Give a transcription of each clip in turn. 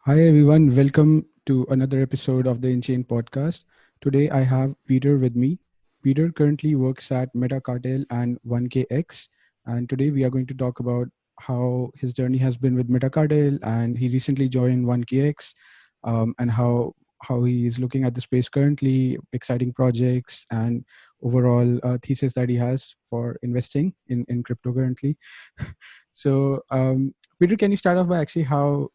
Hi everyone, welcome to another episode of the InChain podcast. Today I have Peter with me. Peter currently works at Metacartel and 1KX, and today we are going to talk about how his journey has been with Metacartel, and he recently joined 1KX, and how he is looking at the space currently, exciting projects, and overall thesis that he has for investing in crypto currently. So, Peter, can you start off by actually how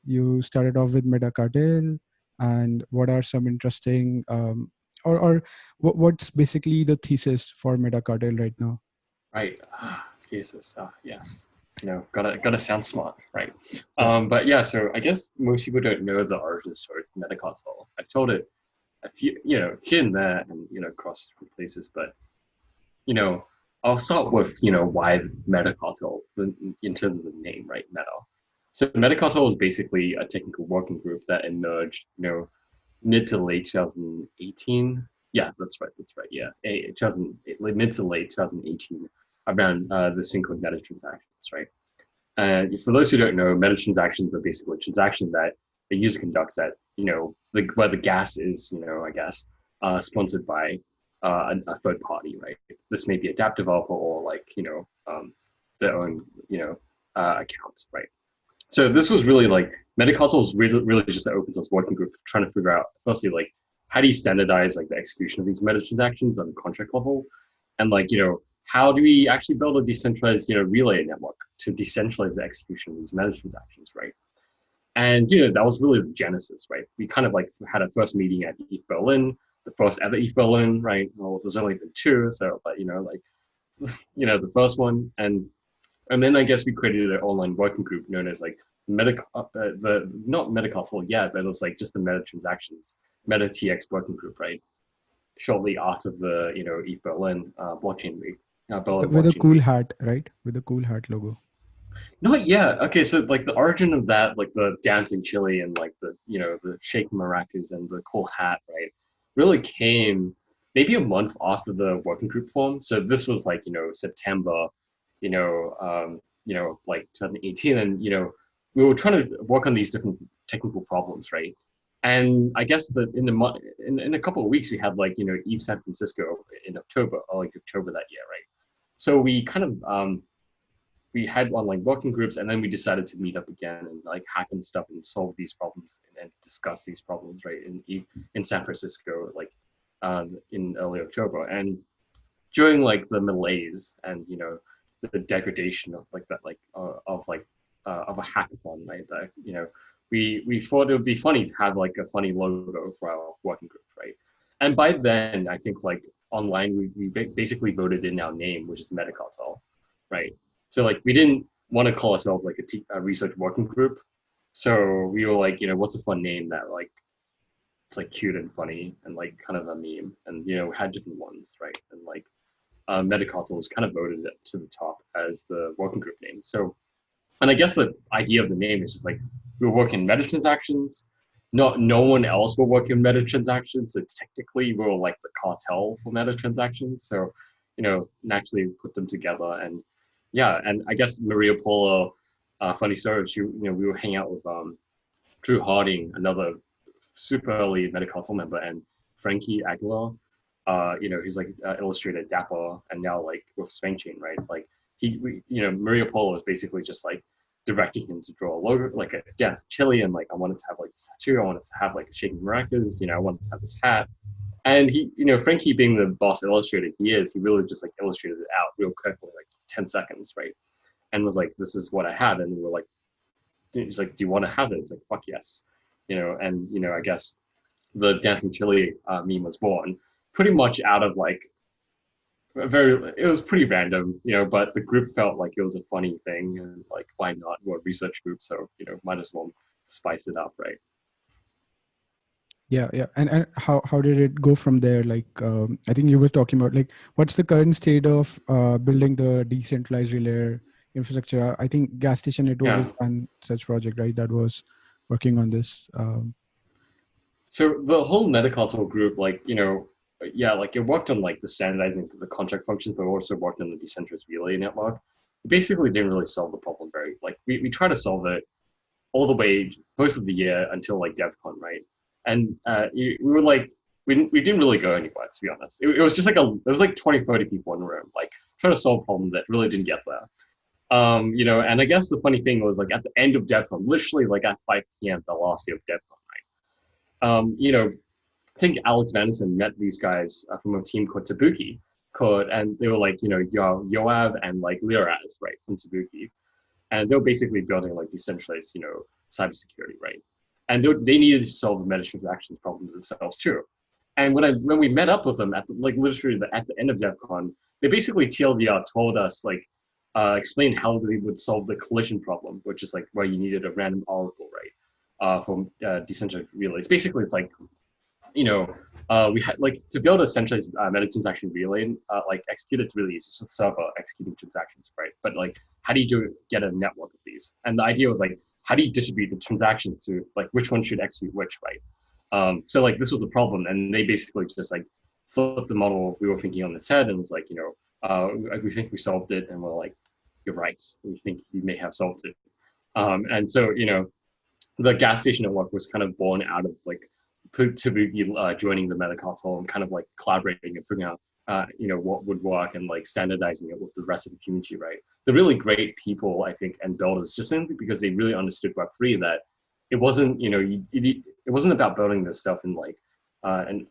you started off with Metacartel, and what are some interesting or what's basically the thesis for Metacartel right now? Right. Jesus. Yes. Gotta sound smart, right? Yeah. But yeah, so I guess most people don't know the origin story of Metacartel. I've told it a few, here and there, and across different places. But you know, I'll start with why Metacartel in terms of the name, right? Meta. So Metacartel is basically a technical working group that emerged, mid to late 2018. Yeah, that's right. That's right. Yeah, 2000, mid to late 2018, around this thing called meta transactions, right? And for those who don't know, meta transactions are basically a transaction that the user conducts at, where the gas is, I guess, sponsored by a third party, right? This may be a DApp developer or like, their own, account, right? So this was really like Metaconsole was really just an open source working group trying to figure out firstly like how do you standardize like the execution of these meta transactions on the contract level, and like how do we actually build a decentralized relay network to decentralize the execution of these meta transactions, right? And that was really the genesis, right? We kind of like had a first meeting at ETH Berlin, the first ever ETH Berlin, right? Well, there's only been two, so but like the first one, and then I guess we created an online working group known as like the not Metacartel yet, but it was like just the Meta Transactions, Meta TX working group, right? Shortly after the ETH Berlin blockchain week, Berlin With a blockchain cool week. hat, right? With a cool hat logo. Not yet. Okay, so like the origin of that, like the dancing chili and like the the shaking maracas and the cool hat, right? Really came maybe a month after the working group formed. So this was like September, like 2018, and we were trying to work on these different technical problems, right? And I guess that in a couple of weeks we had like Eve San Francisco in October or like October that year, right? So we kind of we had online working groups, and then we decided to meet up again and like hack and stuff and solve these problems and discuss these problems, right? In San Francisco, like in early October, and during like the malaise and the degradation of like that, like of a hackathon, right? That we thought it would be funny to have like a funny logo for our working group, right? And by then, I think like online, we basically voted in our name, which is Metacartel, right? So like we didn't want to call ourselves like a research working group. So we were like, what's a fun name that like it's like cute and funny and like kind of a meme, and we had different ones, right? And like Metacartel was kind of voted to the top as the working group name. So, and I guess the idea of the name is just like we were working meta transactions. No one else will work in meta transactions. So technically, we were like the cartel for meta transactions. So, naturally put them together, and yeah, and I guess Maria Polo, funny story. We were hanging out with Drew Harding, another super early Metacartel member, and Frankie Aguilar. He's like illustrated Dapper, and now like with Spanchain, right? Like Maria Polo is basically just like directing him to draw a logo, like a dance of chili, and like I wanted to have like this tattoo, I wanted to have like a shaking maracas, I wanted to have this hat. And he, Frankie being the boss illustrator he really just like illustrated it out real quickly, like 10 seconds, right? And was like, this is what I have. And we were like, he's like, do you want to have it? It's like, fuck yes. And I guess the dancing chili meme was born pretty much out of like it was pretty random, but the group felt like it was a funny thing, and like why not? We're a research group, so might as well spice it up, right? Yeah, yeah. And how did it go from there? Like, I think you were talking about like what's the current state of building the decentralized relay infrastructure? I think Gas Station Network is Yeah. one such project, right? That was working on this. So the whole Metacartel group, like yeah, like it worked on like the standardizing the contract functions, but also worked on the decentralized relay network. It basically didn't really solve the problem very like we tried to solve it all the way most of the year until like DevCon, right? And we were like, we didn't really go anywhere, to be honest. It was just like there was like 20, 30 people in the room, like trying to solve a problem that really didn't get there. And I guess the funny thing was like at the end of DevCon, literally like at 5 p.m. the last day of DevCon, right? I think Alex Vanderson met these guys from a team called Tabuki, and they were like, Yoav and like Liraz, right, from Tabuki. And they were basically building like decentralized, cybersecurity, right? And they needed to solve the meta transactions problems themselves too. And when we met up with them at literally at the end of DevCon, they basically TLDR told us like explain how they would solve the collision problem, which is like where you needed a random oracle, right, from decentralized relays. Basically, it's like we had like to build a centralized meta transaction relay, like execute it's really easy. It's just a server executing transactions, right? But like, how do you get a network of these? And the idea was like, how do you distribute the transactions to like which one should execute which, right? So like this was a problem, and they basically just like flipped the model we were thinking on its head, and was like, we think we solved it, and we're like, you're right, we think we may have solved it. And so the gas station network was kind of born out of like Tabuki joining the Metacartel and kind of like collaborating and figuring out what would work and like standardizing it with the rest of the community, right? The really great people, I think, and builders, just mainly because they really understood Web3, that it wasn't, it wasn't about building this stuff in like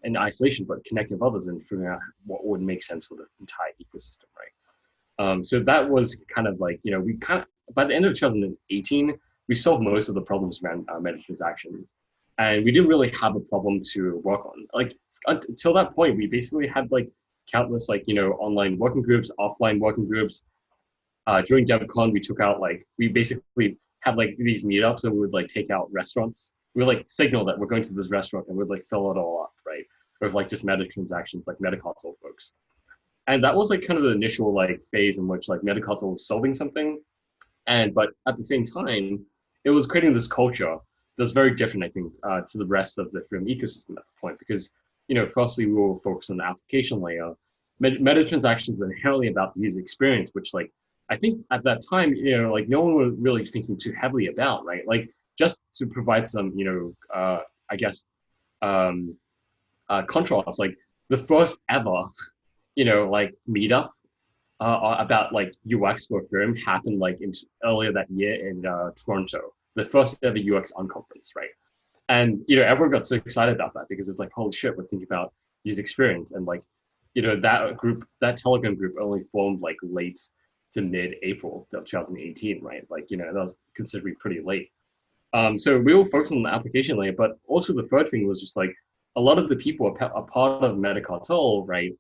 in isolation, but connecting with others and figuring out what would make sense for the entire ecosystem, right? So that was kind of like, we kind of, by the end of 2018, we solved most of the problems around meta transactions. And we didn't really have a problem to work on. Like until that point, we basically had like countless like, online working groups, offline working groups. During DevCon, we basically had like these meetups, and we would like take out restaurants. We would like signal that we're going to this restaurant, and we'd like fill it all up, right? With like just meta transactions, like Metacartel folks. And that was like kind of the initial like phase in which like Metacartel was solving something. But at the same time, it was creating this culture that's very different, I think, to the rest of the Ethereum ecosystem at the point, because, firstly, we were focused on the application layer. Meta transactions were inherently about the user experience, which, like, I think at that time, like no one was really thinking too heavily about, right? Like just to provide some, I guess, contrast, like the first ever, like meetup about like UX for Ethereum happened like earlier that year in Toronto, the first ever UX unconference, right? And everyone got so excited about that because it's like, holy shit, we're thinking about user experience. And like, that Telegram group only formed like late to mid-April of 2018, right? Like, that was considerably pretty late. So we were focused on the application layer, but also the third thing was just like a lot of the people are part of Metacartel, right?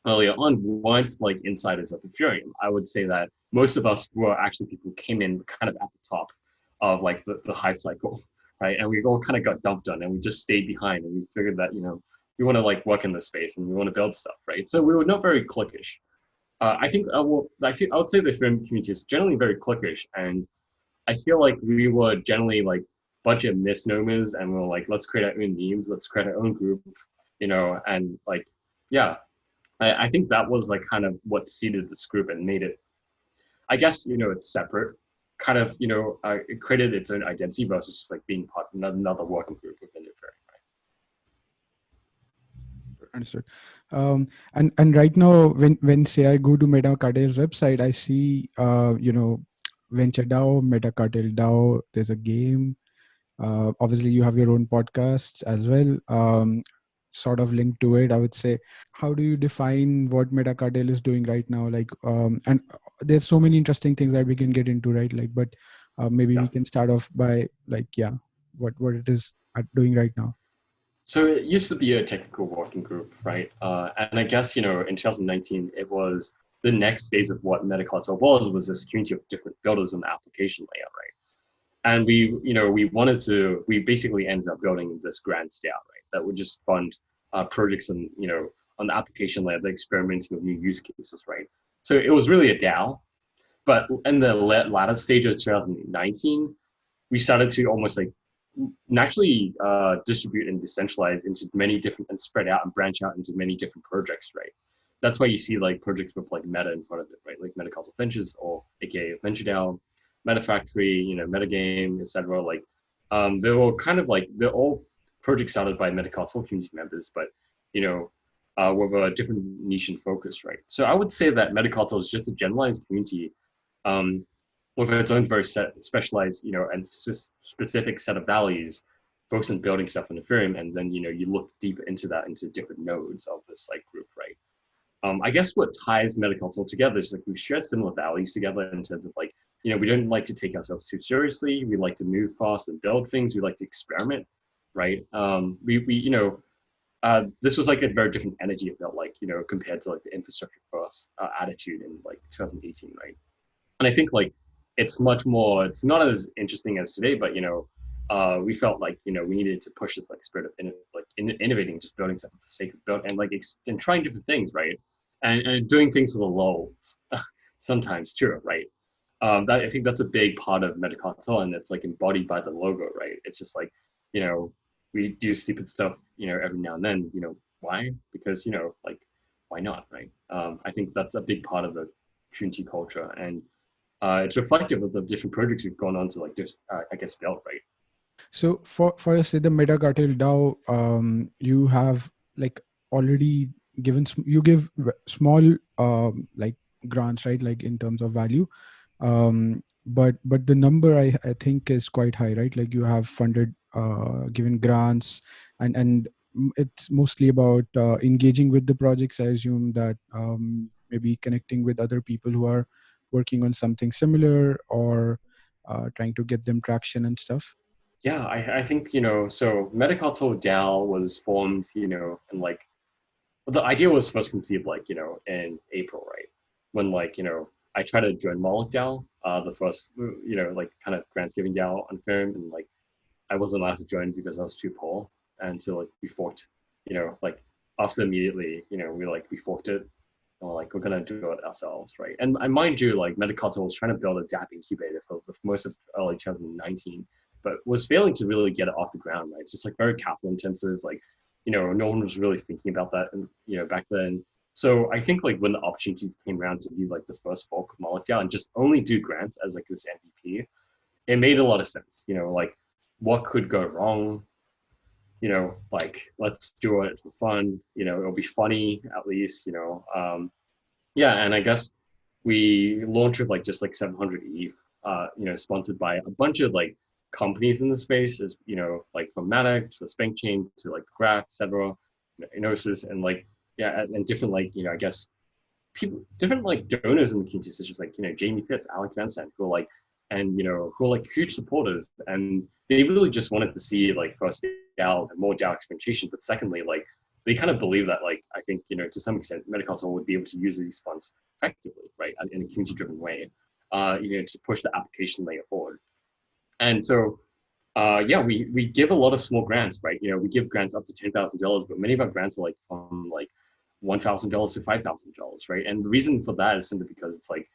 Earlier on weren't like insiders of Ethereum. I would say that most of us were actually people who came in kind of at the top of like the hype cycle, right? And we all kind of got dumped on, and we just stayed behind, and we figured that we want to like work in this space and we want to build stuff, right? So we were not very cliquish. I think I would say the Ethereum community is generally very cliquish, and I feel like we were generally like a bunch of misnomers, and we're like, let's create our own memes, let's create our own group, and like, yeah. I think that was like kind of what seeded this group and made it, I guess, it's separate, kind of, it created its own identity versus just like being part of another working group within Ethereum, right? Understood. And right now, when say I go to Metacartel's website, I see Venture DAO, Metacartel DAO. There's a game. Obviously, you have your own podcasts as well. Sort of linked to it, I would say. How do you define what Metacartel is doing right now? Like, and there's so many interesting things that we can get into, right? Like, but maybe we can start off by like, what it is doing right now. So it used to be a technical working group, right? And I guess, in 2019, it was the next phase of what Metacartel was this community of different builders in the application layer, right? And we basically ended up building this grand DAO, right? That would just fund projects and, on the application layer, the experimenting with new use cases, right? So it was really a DAO. But in the latter stage of 2019, we started to almost like naturally distribute and decentralize into many different and spread out and branch out into many different projects, right? That's why you see like projects with like Meta in front of it, right? Like Metacartel Ventures or aka Venture DAO, Metafactory, Metagame, etc. Like, they're all kind of like they're all projects started by Metacartel community members, but you know, with a different niche and focus, right? So I would say that Metacartel is just a generalized community, um, with its own very specialized, and specific set of values, focused on building stuff on Ethereum, and then you look deeper into that into different nodes of this like group, right? I guess what ties Metacultural together is like we share similar values together in terms of like, we don't like to take ourselves too seriously. We like to move fast and build things. We like to experiment, right? This was like a very different energy. It felt like, compared to like the infrastructure first attitude in like 2018, right? And I think like it's much more. It's not as interesting as today, but we felt like we needed to push this like spirit of innovating, just building stuff for the sake of building and like and trying different things, right? And doing things for the lulls sometimes too, right? That I think that's a big part of Metacartel, and it's like embodied by the logo, right? It's just like you know we do stupid stuff, every now and then. Why? Because like why not, right? I think that's a big part of the community culture, and it's reflective of the different projects we've gone on to like just I guess build, right? So for say the Metacartel DAO, you have like already given you give small like grants, right? Like in terms of value, but the number I think is quite high, right? Like you have funded, given grants, and it's mostly about engaging with the projects. I assume that maybe connecting with other people who are working on something similar, or trying to get them traction and stuff. Yeah, I think so Metacartel DAO was formed, and like the idea was first conceived like in April, right? When like I tried to join Moloch DAO, the first like kind of grants giving DAO on Ethereum, and like I wasn't allowed to join because I was too poor, and so like we forked, like after immediately, we forked it, and we're like we're gonna do it ourselves, right? And mind you, like Metacartel was trying to build a DApp incubator for most of early 2019, but was failing to really get it off the ground, right? It's just like very capital intensive, like no one was really thinking about that, and back then. So I think like when the opportunity came around to be like the first fork of Moloch DAO and just only do grants as like this MVP, it made a lot of sense. Like what could go wrong? Like let's do it for fun. It'll be funny at least. Yeah, and I guess we launched with like just like 700 ETH. Sponsored by a bunch of like companies in the space, as like from Matic to the Spank Chain to like Graph, etc. Inosis, and like yeah, and different like I guess people, different like donors in the community, such as like Jamie Pitts, Alec Vincent, who are like and who are like huge supporters, and they really just wanted to see like first DAOs and more DAO experimentation, but secondly like they kind of believe that like I think to some extent Metacultural would be able to use these funds effectively, right, in a community driven way, to push the application layer forward. And so yeah, we give a lot of small grants, right? We give grants up to $10,000, but many of our grants are like from like $1,000 to $5,000, right? And the reason for that is simply because it's like,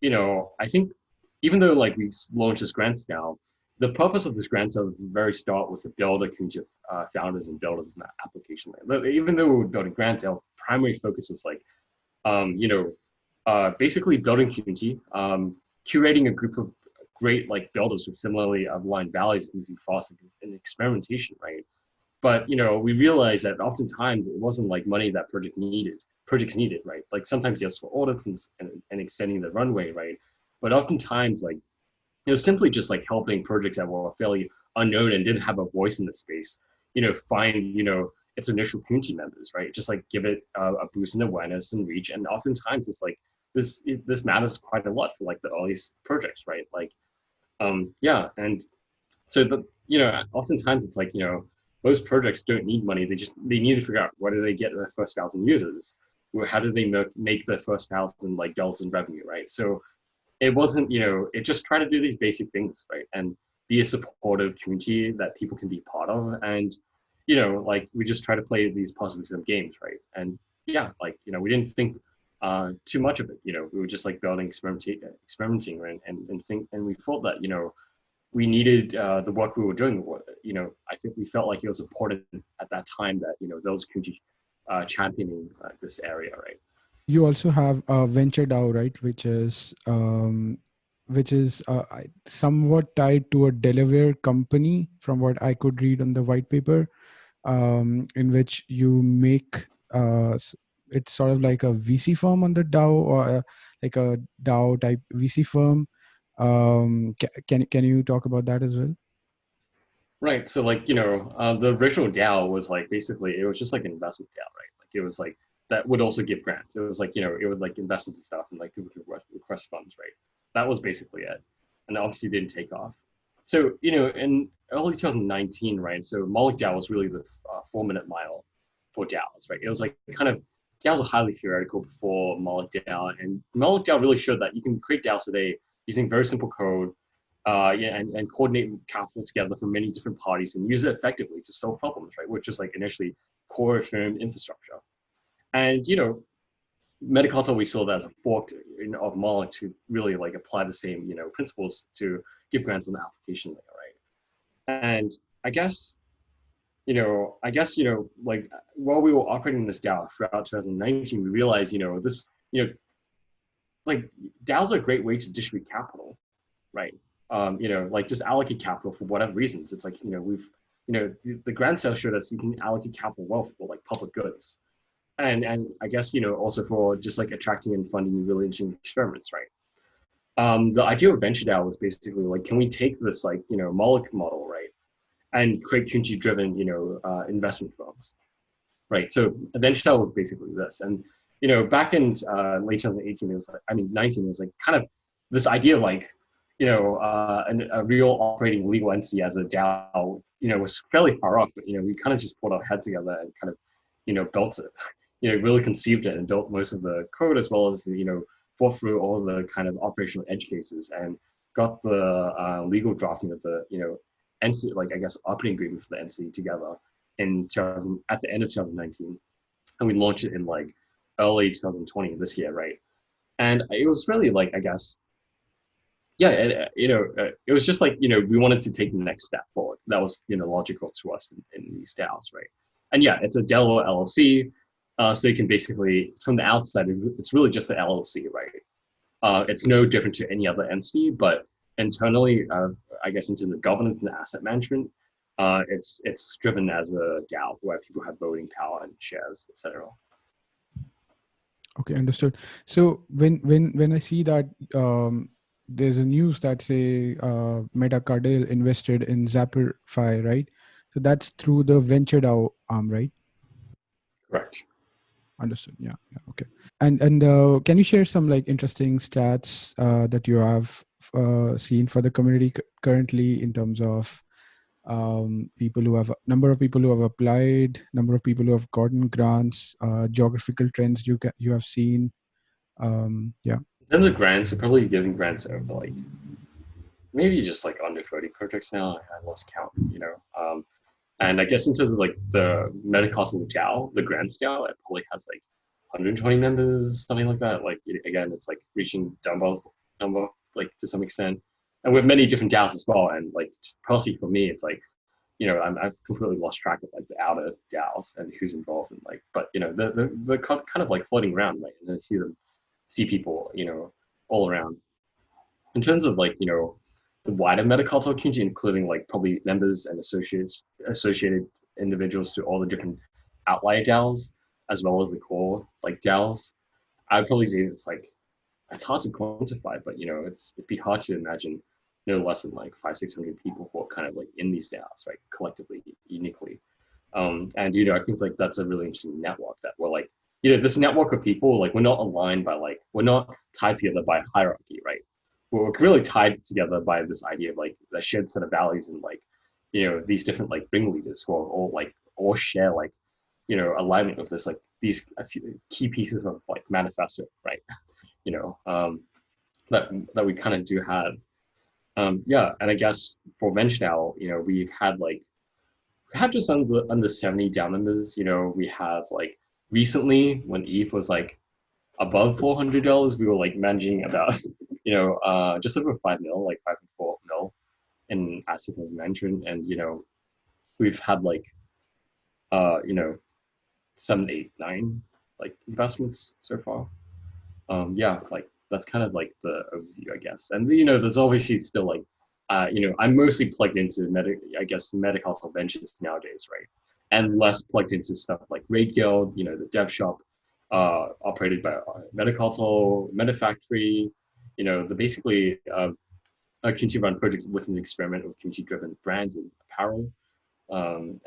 I think even though like we launched this grants now, the purpose of this grants at the very start was to build a community of founders and builders in that application layer. Even though we were building grants, our primary focus was like, basically building community, curating a group of great like builders with similarly aligned values, moving fast in experimentation, right? But we realized that oftentimes it wasn't like money that projects needed, right? Like sometimes yes for audits and extending the runway, right? But oftentimes like it was simply just like helping projects that were fairly unknown and didn't have a voice in the space, find its initial community members, right? Just like give it a boost in awareness and reach. And oftentimes it's like this matters quite a lot for like the earliest projects, right? Like yeah, and so but oftentimes it's like most projects don't need money. They need to figure out where do they get their first 1,000 users, how do they make their first 1,000 like dollars in revenue, right? So it wasn't it just trying to do these basic things, right, and be a supportive community that people can be part of, and like we just try to play these positive games, right? And yeah, like we didn't think too much of it. We were just like building experimenting, right? And we thought that we needed the work we were doing. I think we felt like it was important at that time that those community championing this area, right? You also have a venture DAO, right, which is which is somewhat tied to a Delaware company, from what I could read on the white paper, in which you make it's sort of like a VC firm on the DAO, or like a DAO type VC firm. Can you talk about that as well? Right. So like, the original DAO was like basically it was just like an investment DAO, right? Like it was like that would also give grants. It was like, it would like invest into stuff and like people could request funds, right? That was basically it. And obviously didn't take off. So, in early 2019, right? So Moloch DAO was really the 4 minute mile for DAOs, right? It was like kind of DAOs are highly theoretical before Moloch DAO. And Moloch DAO really showed that you can create DAOs today using very simple code, yeah, and coordinate capital together from many different parties and use it effectively to solve problems, right? Which is like initially core Ethereum infrastructure. And Metacartel, we saw that as a fork of Moloch to really like apply the same principles to give grants on the application layer, right? And I guess like while we were operating this DAO throughout 2019, we realized this like DAOs are a great way to distribute capital, right? Like just allocate capital for whatever reasons. It's like, the grand sale showed us you can allocate capital well for like public goods. And I guess, also for just like attracting and funding really interesting experiments, right? The idea of venture DAO was basically like, can we take this like, Moloch model, right? And create community driven, investment firms, right? So venture DAO was basically this. And, back in late 2018, it was like, 19, it was like kind of this idea of like, a real operating legal entity as a DAO, was fairly far off. But we kind of just put our heads together and kind of, built it. Really conceived it and built most of the code as well as thought through all the kind of operational edge cases and got the legal drafting of the entity, like I guess operating agreement for the entity together in 2000 at the end of 2019, and we launched it in like early 2020 this year, right? And it was really like I guess yeah, it was just like we wanted to take the next step forward. That was logical to us in these DAOs, right? And yeah, it's a Delaware LLC, so you can basically from the outside, it's really just an LLC, right? It's no different to any other entity, but internally, I guess into the governance and the asset management, it's driven as a DAO where people have voting power and shares, etc. Okay, understood. So when I see that there's a news that say Metacartel invested in Zappify, right? So that's through the venture DAO arm, right? Correct. Understood. Yeah. Yeah. Okay. And can you share some like interesting stats that you have seen for the community currently in terms of people who have number of people who have applied, number of people who have gotten grants, geographical trends you have seen? Yeah. In terms of grants, we're probably giving grants over like maybe just like under 30 projects now. I lost count, And I guess in terms of like the Metacartel DAO, the grants DAO, it probably has like 120 members, something like that. Like again, it's like reaching Dumbbell's number, like to some extent. And we have many different DAOs as well. And like personally for me, it's like, I've completely lost track of like the outer DAOs and who's involved in like, but the kind of like floating around, right? And then see people, all around. In terms of like, the wider Metacartel community, including like probably members and associated individuals to all the different outlier DAOs, as well as the core like DAOs, I'd probably say it's hard to quantify, but it'd be hard to imagine no less than like 500-600 people who are kind of like in these DAOs, right, collectively, uniquely. And I think like that's a really interesting network that we're like, this network of people, like we're not aligned by like we're not tied together by hierarchy, right? We're really tied together by this idea of like a shared set of values and like these different like ringleaders who are all share like alignment with this like these key pieces of like manifesto, right? you know um that we kind of do have. Yeah, and I guess for Venture now, we had just under 70 down members. We have like recently when ETH was like above $400, we were like managing about just over 5 mil, like 5.4 mil in asset management, and we've had like 7, 8, 9 like investments so far. Yeah, like that's kind of like the overview, I guess. And there's obviously still like, I'm mostly plugged into Metacartel Ventures nowadays, right? And less plugged into stuff like Raid Guild, the dev shop, operated by Metacartel, Metafactory, the basically a community-run project looking to experiment with community-driven brands and apparel, and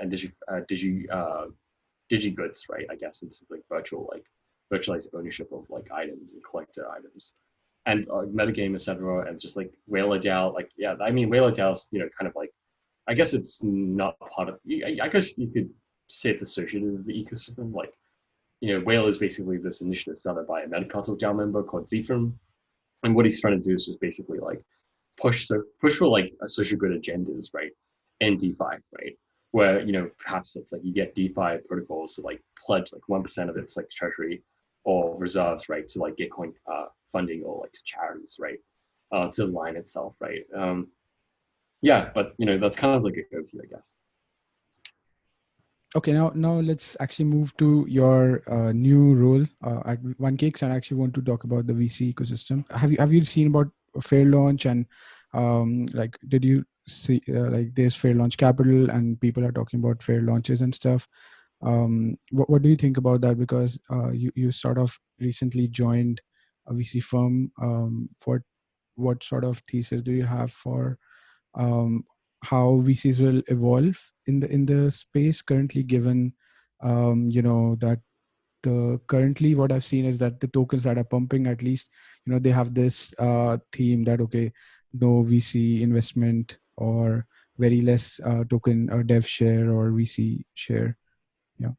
digi goods, right? I guess into like virtualized ownership of like items and collector items, and metagame, etc. And just like Whaler DAO, like yeah, I mean Whaler DAO is kind of like, I guess it's not part of. I guess you could say it's associated with the ecosystem. Like Whale is basically this initiative started by a Metacartel DAO member called Zephyr, and what he's trying to do is just basically like push for like a social good agendas, right? And DeFi, right? Where perhaps it's like you get DeFi protocols to like pledge like 1% of its like treasury or reserves, right, to like Gitcoin funding or like to charities, right, to align itself, right? Yeah, but that's kind of like a overview, I guess. Okay, now let's actually move to your new role at 1KX, and I actually want to talk about the VC ecosystem. Have you seen about Fair Launch, and like did you see like there's Fair Launch Capital and people are talking about fair launches and stuff? What do you think about that? Because you sort of recently joined a VC firm. For what sort of thesis do you have for how VCs will evolve in the space currently, given that the currently what I've seen is that the tokens that are pumping, at least they have this theme that okay, no VC investment or very less token or dev share or VC share. Yeah.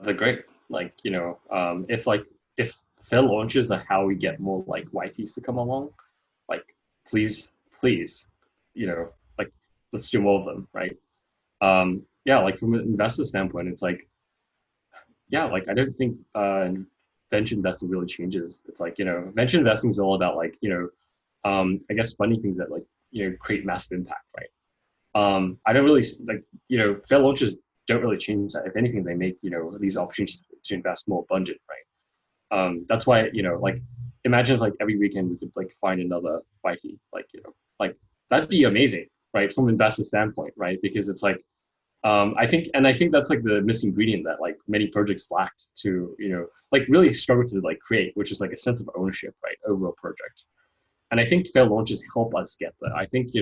They're great. Like if fair launches are how we get more like wifeys to come along, like please, please, like let's do more of them, right? Yeah, like from an investor standpoint, it's like, yeah, like I don't think venture investing really changes. It's like, venture investing is all about like, I guess funding things that like, create massive impact, right? I don't really like, fair launches don't really change that. If anything, they make, these opportunities to invest more abundant, right? That's why, like imagine if like every weekend we could like find another wifey, like, like that'd be amazing, right? From an investor standpoint, right? Because it's like, I think that's like the missing ingredient that like many projects lacked to, like really struggle to like create, which is like a sense of ownership, right, over a project. And I think fair launches help us get that. I think,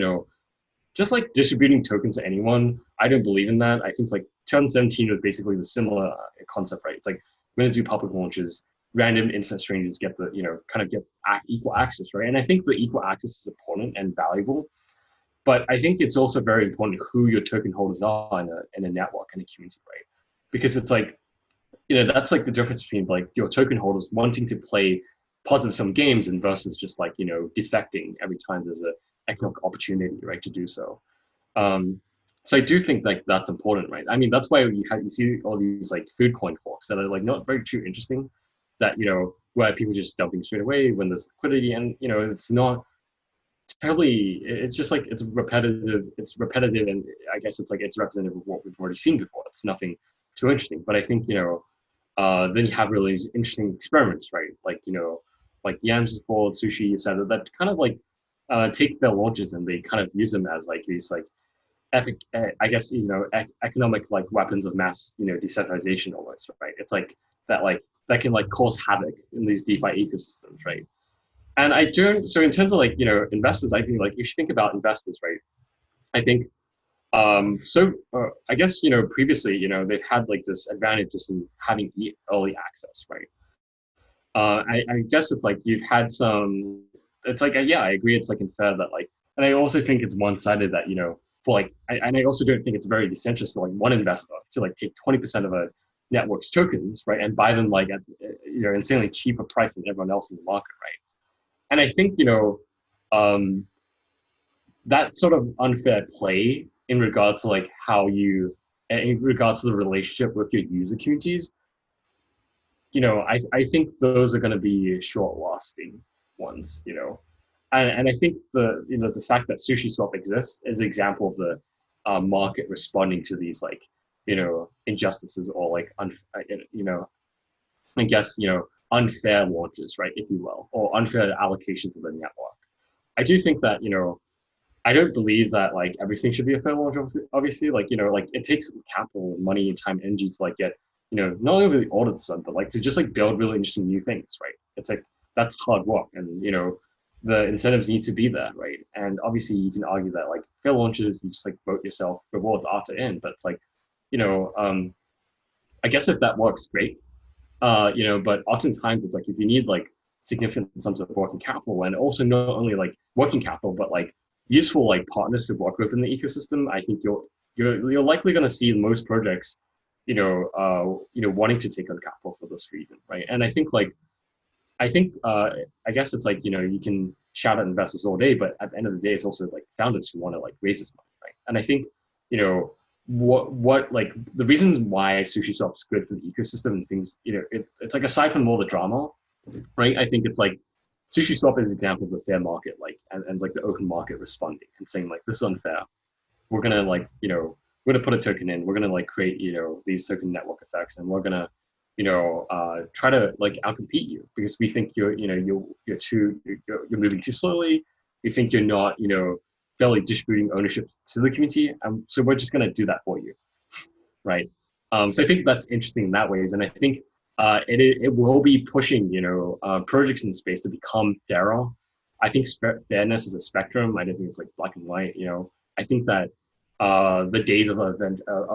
just like distributing tokens to anyone, I don't believe in that. I think like 2017 was basically the similar concept, right? It's like we're going to do public launches, random internet strangers get the, kind of get equal access, right? And I think the equal access is important and valuable. But I think it's also very important who your token holders are in a network and a community, right? Because it's like, that's like the difference between like your token holders wanting to play positive sum games and versus just like, defecting every time there's a economic opportunity, right, to do so. So I do think like that's important, right? I mean, that's why you see all these like food coin forks that are like not very too interesting, that, where people just dumping straight away when there's liquidity, and, it's not terribly, it's just like it's repetitive, and I guess it's like it's representative of what we've already seen before. It's nothing too interesting. But I think, then you have really interesting experiments, right? Like, like Yams for Sushi, etc., that kind of like take their launches and they kind of use them as like these like epic, I guess, economic like weapons of mass, decentralization almost, right? It's like that can like cause havoc in these DeFi ecosystems, right? And I do, so in terms of like, investors, I think like you should think about investors, right? I think, I guess, previously, they've had like this advantage just in having early access, right? I guess it's like you've had some, it's like, yeah, I agree. It's like unfair that like, and I also think it's one-sided that, for like, and I also don't think it's very decentralized for like one investor to like take 20% of a network's tokens, right? And buy them like at, insanely cheaper price than everyone else in the market, right? And I think, that sort of unfair play in regards to like in regards to the relationship with your user communities, I think those are going to be short lasting ones, and I think the fact that SushiSwap exists is an example of the market responding to these like, injustices or like, I guess, unfair launches, right, if you will, or unfair allocations of the network. I do think that, I don't believe that like everything should be a fair launch. Obviously, like like it takes capital, money, time, energy to like get not only really order the sun, but like to just like build really interesting new things, right? It's like that's hard work, and the incentives need to be there, right? And obviously, you can argue that like fair launches, you just like vote yourself rewards after in, but it's like you know, I guess if that works, great. But oftentimes it's like if you need like significant sums of working capital and also not only like working capital, but like useful like partners to work with in the ecosystem, I think you're likely going to see most projects, wanting to take on capital for this reason, right? And I guess it's like you can shout at investors all day, but at the end of the day, it's also like founders who want to like raise this money, right? And I think you know what like the reasons why sushi shop is good for the ecosystem and things, it's like aside from all the drama, right? I think it's like sushi swap is an example of the fair market, like and like the open market responding and saying like this is unfair. We're gonna like we're gonna put a token in. We're gonna like create these token network effects, and we're gonna try to like outcompete you because we think you're moving too slowly. We think you're not fairly distributing ownership to the community, and so we're just gonna do that for you, right? So I think that's interesting in that ways, and I think it will be pushing projects in space to become fairer. I think fairness is a spectrum. I don't think it's like black and white. I think that the days of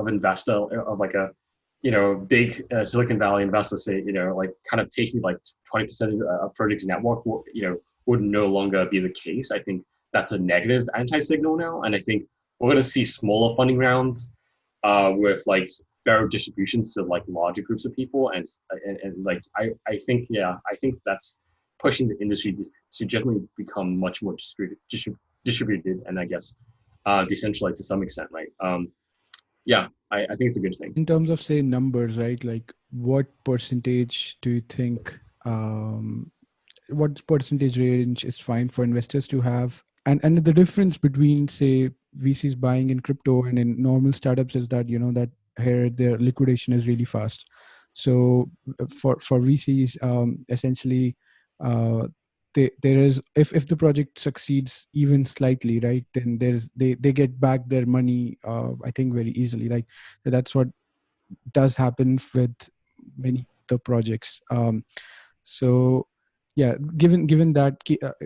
investor of like a big Silicon Valley investor say like kind of taking like 20% of a project's network would no longer be the case. I think that's a negative anti-signal now, and I think we're going to see smaller funding rounds with like better distributions to like larger groups of people, and like I think I think that's pushing the industry to generally become much more distributed, and I guess decentralized to some extent, right? I think it's a good thing. In terms of say numbers, right? Like what percentage do you think what percentage range is fine for investors to have? And the difference between say VCs buying in crypto and in normal startups is that that here their liquidation is really fast. So for VCs, essentially, there is if the project succeeds even slightly, right, then they get back their money. I think very easily. Like that's what does happen with many of the projects. So yeah, given that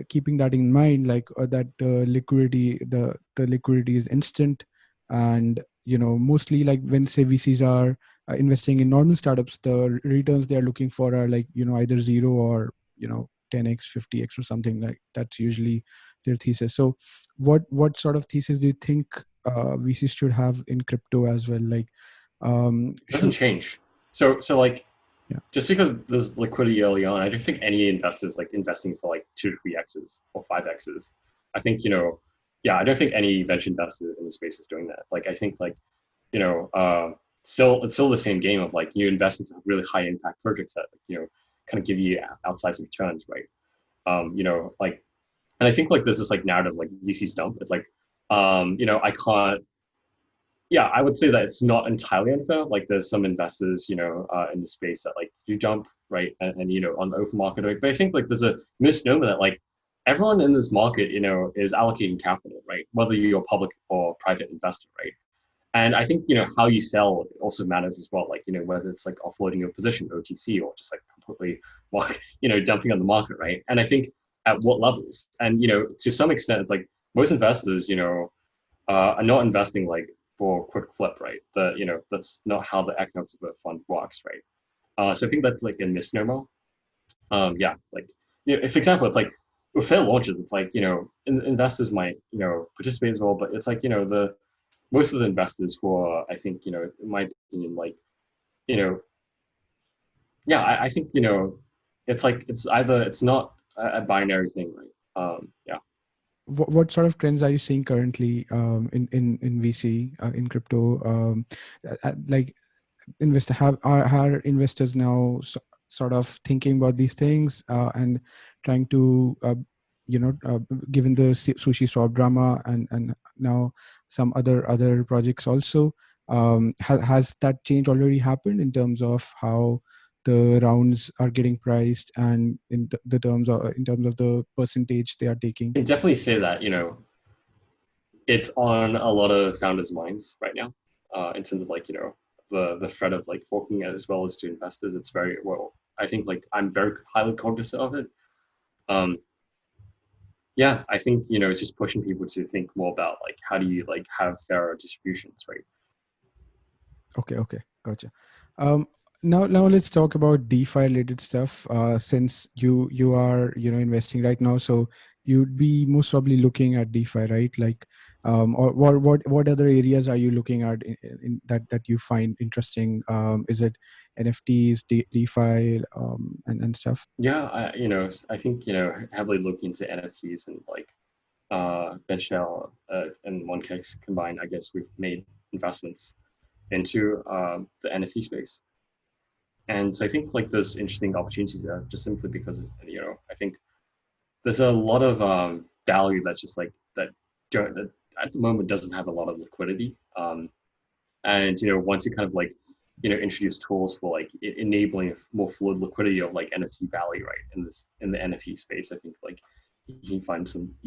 keeping that in mind, like that the liquidity is instant, and mostly like when say VCs are investing in normal startups, the returns they are looking for are like either zero or 10x 50x or something. Like that's usually their thesis. So what sort of thesis do you think VCs should have in crypto as well? Like It doesn't change. So like yeah. just because there's liquidity early on, I don't think any investors like investing for like 2 to 3x's or 5x's. I think I don't think any venture investor in the space is doing that. Like I think like still it's still the same game of like you invest into really high impact projects that kind of give you outsized returns, right? Like, and I think like there's this like narrative like VC's dump. It's like I can't. Yeah, I would say that it's not entirely unfair. Like there's some investors, in the space that like do jump, right, and on the open market, right? But I think like there's a misnomer that like everyone in this market, is allocating capital, right? Whether you're a public or private investor, right? And I think how you sell also matters as well. Like whether it's like offloading your position OTC or just like completely dumping on the market, right? And I think at what levels, and to some extent, it's like most investors, are not investing like for quick flip, right? That's not how the economics of a fund works, right? So I think that's like a misnomer. Like if for example, it's like with fair launches, it's like investors might participate as well, but it's like the most of the investors who are, I think in my opinion, like I think it's like it's not a binary thing, right? What sort of trends are you seeing currently in VC in crypto? Like are investors now sort of thinking about these things and trying to given the sushi swap drama and now some other projects also, has that change already happened in terms of how the rounds are getting priced, and the terms of in terms of the percentage they are taking? I can definitely say that, it's on a lot of founders' minds right now, in terms of like, the threat of like forking as well as to investors. It's very well. I think like I'm very highly cognizant of it. Um, yeah, I think it's just pushing people to think more about like how do you like have fairer distributions, right? Okay, gotcha. Um, now let's talk about DeFi related stuff. Since you are investing right now, so you'd be most probably looking at DeFi, right? Like, or what other areas are you looking at in that you find interesting? Is it NFTs, DeFi, and stuff? Yeah, I think heavily looking into NFTs and like BenchDAO and 1K combined. I guess we've made investments into the NFT space. And so I think like there's interesting opportunities there just simply because I think there's a lot of value that's just like that at the moment doesn't have a lot of liquidity. And once you kind of like introduce tools for like enabling a more fluid liquidity of like NFT value, right, in the NFT space, I think like you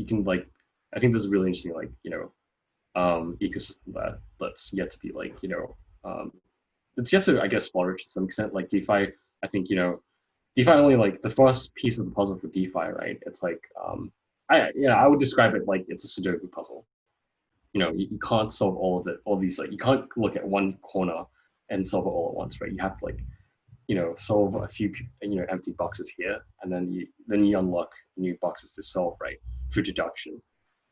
can like I think this is really interesting like ecosystem that's yet to be like um, it's yet to I guess flourish to some extent. Like DeFi, I think DeFi only like the first piece of the puzzle for DeFi, right? It's like I would describe it like it's a Sudoku puzzle. You can't solve all of it, all these like you can't look at one corner and solve it all at once, right? You have to like solve a few empty boxes here, and then you unlock new boxes to solve, right, through deduction.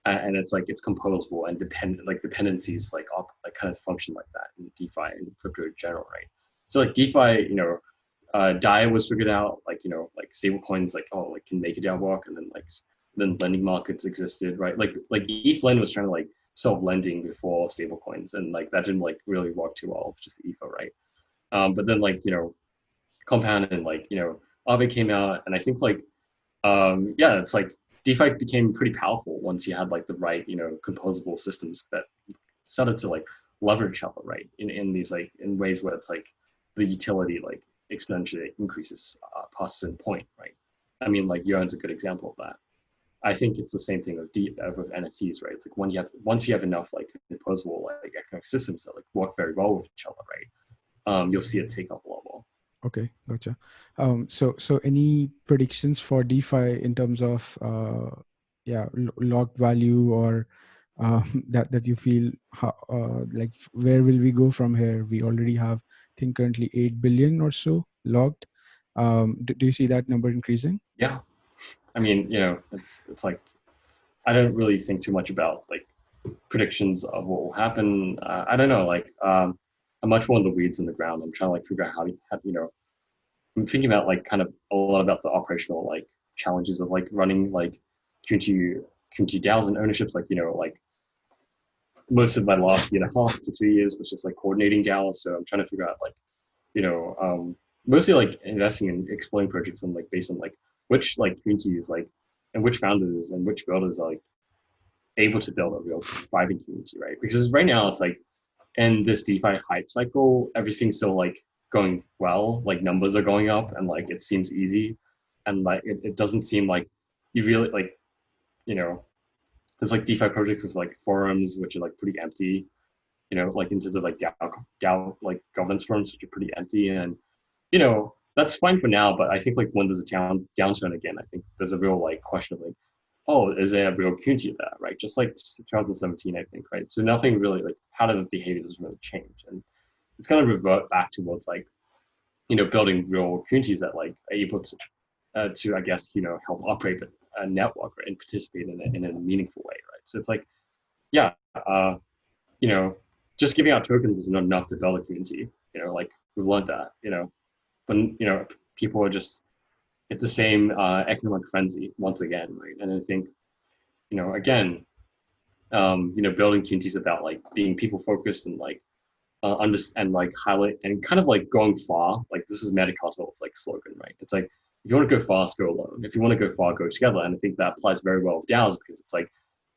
And it's like it's composable and dependencies like kind of function like that in DeFi and crypto in general, right? So like DeFi, DAO was figured out, like like stable coins, like like can make a DAO work, and then lending markets existed, right? Like ETH was trying to like solve lending before stable coins, and like that didn't like really work too well, just ETH, right? But then like Compound and like Aave came out, and I think like yeah, it's like DeFi became pretty powerful once you had like the right composable systems that started to like leverage each other, right, in these like in ways where it's like the utility like exponentially increases past a certain point, right? I mean, like Yearn's a good example of that. I think it's the same thing with NFTs, right? It's like when once you have enough like composable like economic systems that like work very well with each other, right? You'll see it take off a lot more. Okay, gotcha. So any predictions for DeFi in terms of yeah, locked value, or that you feel like where will we go from here? We already have, I think, currently 8 billion or so locked. Do you see that number increasing? Yeah, I mean, it's like I don't really think too much about like predictions of what will happen. I don't know, like I'm much more in the weeds in the ground. I'm trying to like figure out how I'm thinking about like kind of a lot about the operational like challenges of like running like community DAOs and ownerships. Like like most of my last year and a half to 2 years was just like coordinating DAOs. So I'm trying to figure out like you know mostly like investing in exploring projects and like based on like which like communities like and which founders and which builders are like able to build a real thriving community, right? Because right now it's like in this DeFi hype cycle, everything's still like going well, like numbers are going up and like it seems easy. And like it doesn't seem like you really like, you know, there's like DeFi projects with like forums which are like pretty empty, like into the like DAO like governance forums which are pretty empty. And, that's fine for now, but I think like when there's a downturn again, I think there's a real like question of like, oh, is there a real community of that, right? Just like 2017, I think, right? So nothing really like how do the behaviors really change, and it's kind of revert back towards like building real communities that like are able to I guess help operate a network, right, and participate in a meaningful way, right? So it's like yeah, you know, just giving out tokens is not enough to build a community. Like we've learned that. When people are just it's the same economic frenzy once again, right? And I think again, building communities about like being people focused and like and like highlight and kind of like going far. Like this is Metacartel's like slogan, right? It's like if you want to go fast, go alone. If you want to go far, go together. And I think that applies very well with DAOs because it's like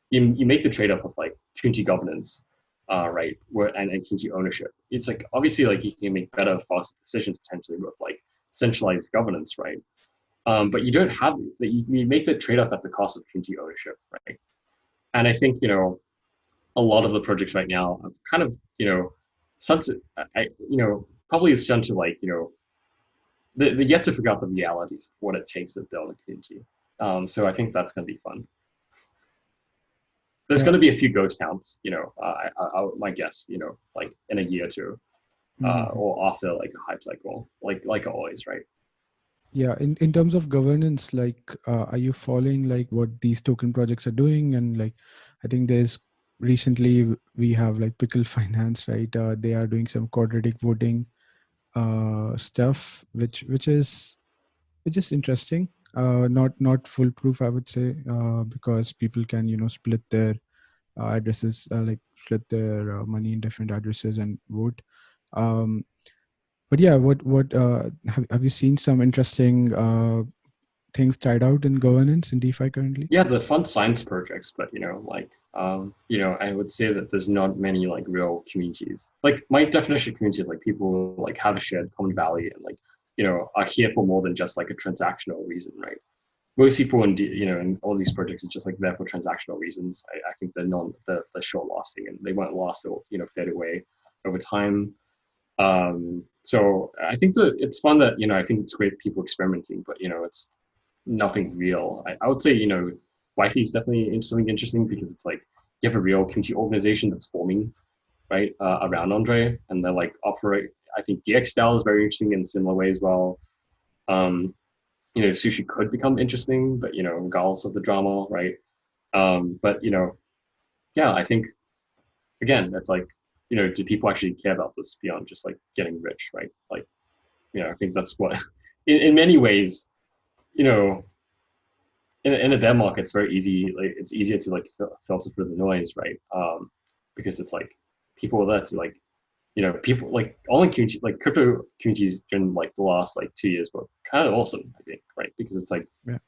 you make the trade off of like community governance, right? And community ownership. It's like obviously like you can make better, faster decisions potentially with like centralized governance, right? But you don't have that. You make the trade-off at the cost of community ownership, right? And I think a lot of the projects right now are kind of some probably it's done to like they yet to figure out the realities of what it takes to build a community. So I think that's going to be fun. There's Yeah. going to be a few ghost towns, my guess, like in a year or two, Mhm. or after like a hype cycle, like always, right? Yeah, in terms of governance, like, are you following like what these token projects are doing? And like, I think there's recently we have like Pickle Finance, right? They are doing some quadratic voting stuff, which is interesting. Not foolproof, I would say, because people can split their addresses, like split their money in different addresses and vote. Um, but yeah, what have you seen some interesting things tried out in governance in DeFi currently? Yeah, the fun science projects, but I would say that there's not many like real communities. Like my definition of community is like people who like have a shared common value and like are here for more than just like a transactional reason, right? Most people in all these projects are just like there for transactional reasons. I think they're short lasting and they won't last or fade away over time. So I think that it's fun that I think it's great people experimenting, but it's nothing real. I would say Wi-Fi is definitely something interesting because it's like you have a real community organization that's forming right around Andre, and they're like operate. I think DX style is very interesting in a similar way as well. Um, sushi could become interesting, but regardless of the drama, right? But yeah, I think again, that's like, do people actually care about this beyond just like getting rich, right? Like, I think that's what, in many ways, you know, in a bear market, it's very easy. Like, it's easier to like filter through the noise, right? Because it's like people are there to like, people like online community, like crypto communities during like the last like 2 years were kind of awesome, I think, right? Because it's like, Yeah,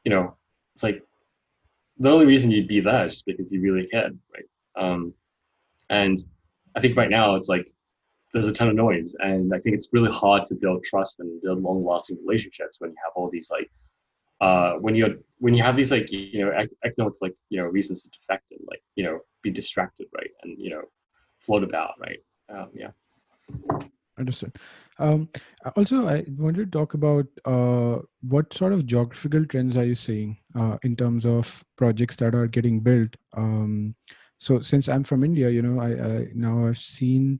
you know, it's like the only reason you'd be there is just because you really cared, right? And I think right now it's like there's a ton of noise, and I think it's really hard to build trust and build long-lasting relationships when you have all these like when you have these like economic like reasons to defect and like be distracted, right, and float about, right. Yeah. understood. Um, Also, I wanted to talk about what sort of geographical trends are you seeing in terms of projects that are getting built? So, since I'm from India, I now have seen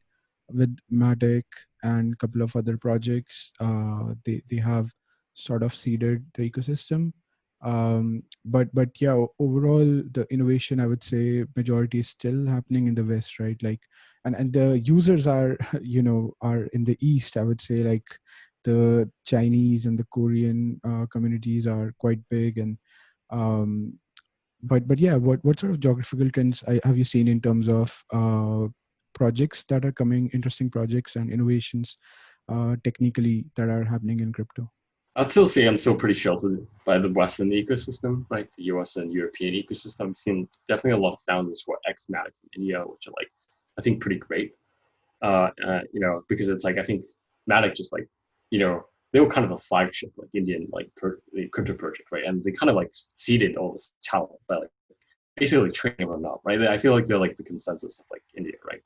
with Matic and a couple of other projects, they have sort of seeded the ecosystem. But yeah, overall, the innovation, I would say, majority is still happening in the West, right? Like, and the users are are in the East, I would say. Like, the Chinese and the Korean communities are quite big. And um but yeah, what sort of geographical trends have you seen in terms of projects that are coming, interesting projects and innovations technically that are happening in crypto? I'd still say I'm still pretty sheltered by the Western ecosystem, right? The US and European ecosystem. I've seen definitely a lot of founders who are ex-Matic in India, which are like, I think, pretty great. Because it's like, I think Matic just like, they were kind of a flagship, like Indian, like the crypto project, right? And they kind of like seeded all this talent by like basically training everyone up, right? I feel like they're like the consensus of like India, right?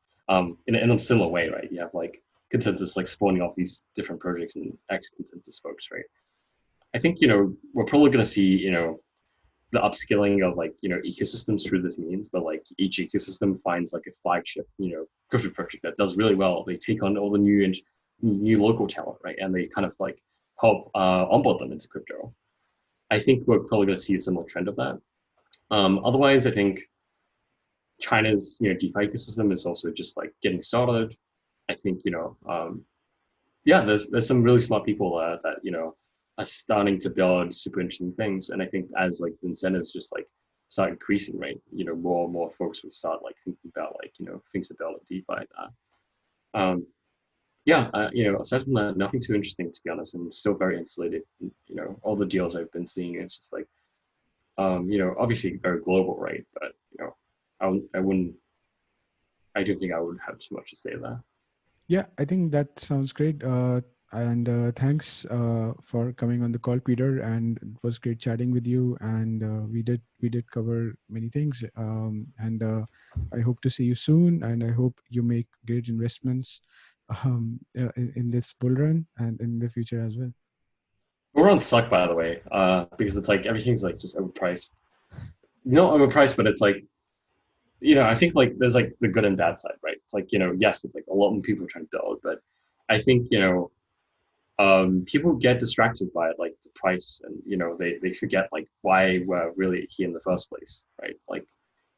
In a similar way, right? You have like consensus like spawning off these different projects and ex consensus folks, right? I think we're probably going to see the upskilling of like ecosystems through this means, but like each ecosystem finds like a flagship crypto project that does really well. They take on all the new local talent, right, and they kind of like help onboard them into crypto. I think we're probably going to see a similar trend of that. Otherwise, I think China's DeFi ecosystem is also just like getting started. I think yeah, there's some really smart people that are starting to build super interesting things, and I think as like the incentives just like start increasing, right, more and more folks will start like thinking about like things to build at DeFi. Um, yeah, aside from that, nothing too interesting to be honest, and still very insulated. All the deals I've been seeing, it's just like obviously very global, right? But I wouldn't, I don't think I would have too much to say there. Yeah, I think that sounds great. And thanks for coming on the call, Peter. And it was great chatting with you. And we did cover many things. And I hope to see you soon. And I hope you make great investments in this bull run and in the future as well. We're on suck, by the way, because it's like everything's like just overpriced. Not overpriced, but it's like I think like there's like the good and bad side, right? It's like yes, it's like a lot of people are trying to build, but I think people get distracted by like the price, and they forget like why we're really here in the first place, right? Like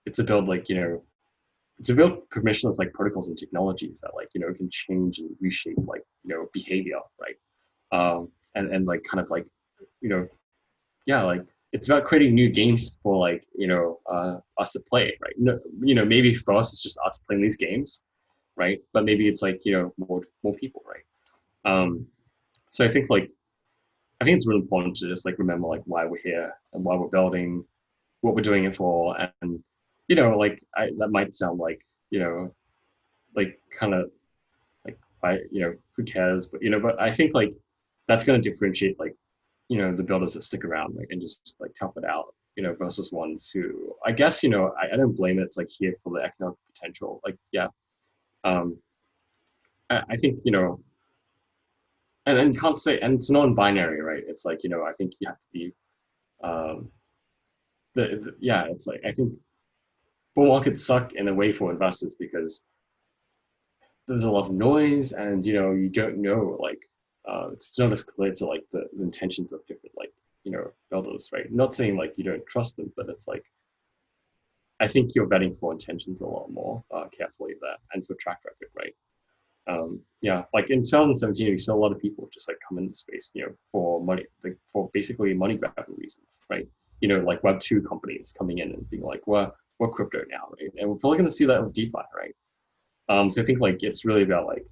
it's to build like it's to build permissionless like protocols and technologies that like can change and reshape like behavior, right? And like kind of like you know yeah, like it's about creating new games for like us to play, right? No, maybe for us it's just us playing these games, right? But maybe it's like more people, right? Um, so I think it's really important to just like remember like why we're here and why we're building, what we're doing it for, and that might sound like like kind of like why who cares, but I think like that's going to differentiate like the builders that stick around, like, and just like tough it out, versus ones who I guess I don't blame it. It's like here for the economic potential, like yeah. um I think and can't say, and it's non-binary, right? It's like I think you have to be um yeah, it's like I think bull markets suck in a way for investors because there's a lot of noise, and you don't know like it's not as clear to like the intentions of different like builders, right? Not saying like you don't trust them, but it's like I think you're vetting for intentions a lot more carefully there, and for track record, right? Yeah, like in 2017, we saw a lot of people just like come into space, for money, like for basically money grabbing reasons, right? Like Web 2 companies coming in and being like, we're crypto now, right? And we're probably going to see that with DeFi, right? So I think like it's really about like,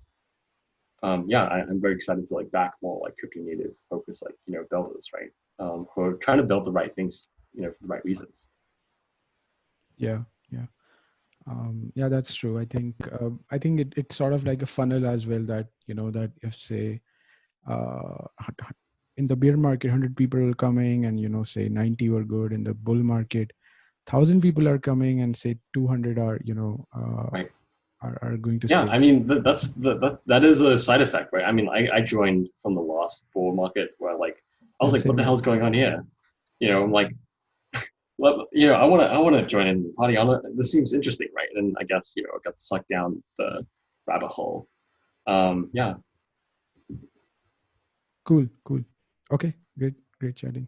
yeah, I'm very excited to like back more like crypto native focus, like builders, right? Who are trying to build the right things, for the right reasons. Yeah, yeah. Yeah, that's true. I think it's sort of like a funnel as well, that that if say in the bear market 100 people are coming, and say 90 were good. In the bull market 1,000 people are coming, and say 200 are Right. are going to Yeah, stay. I mean that is a side effect, right? I mean, I joined from the last bull market where like I was Yeah, like, what same the here. hell's going on here? I'm like, well, I want to join in the party. This seems interesting, right? And I guess I got sucked down the rabbit hole. Yeah. Cool, cool. Okay, great, great chatting.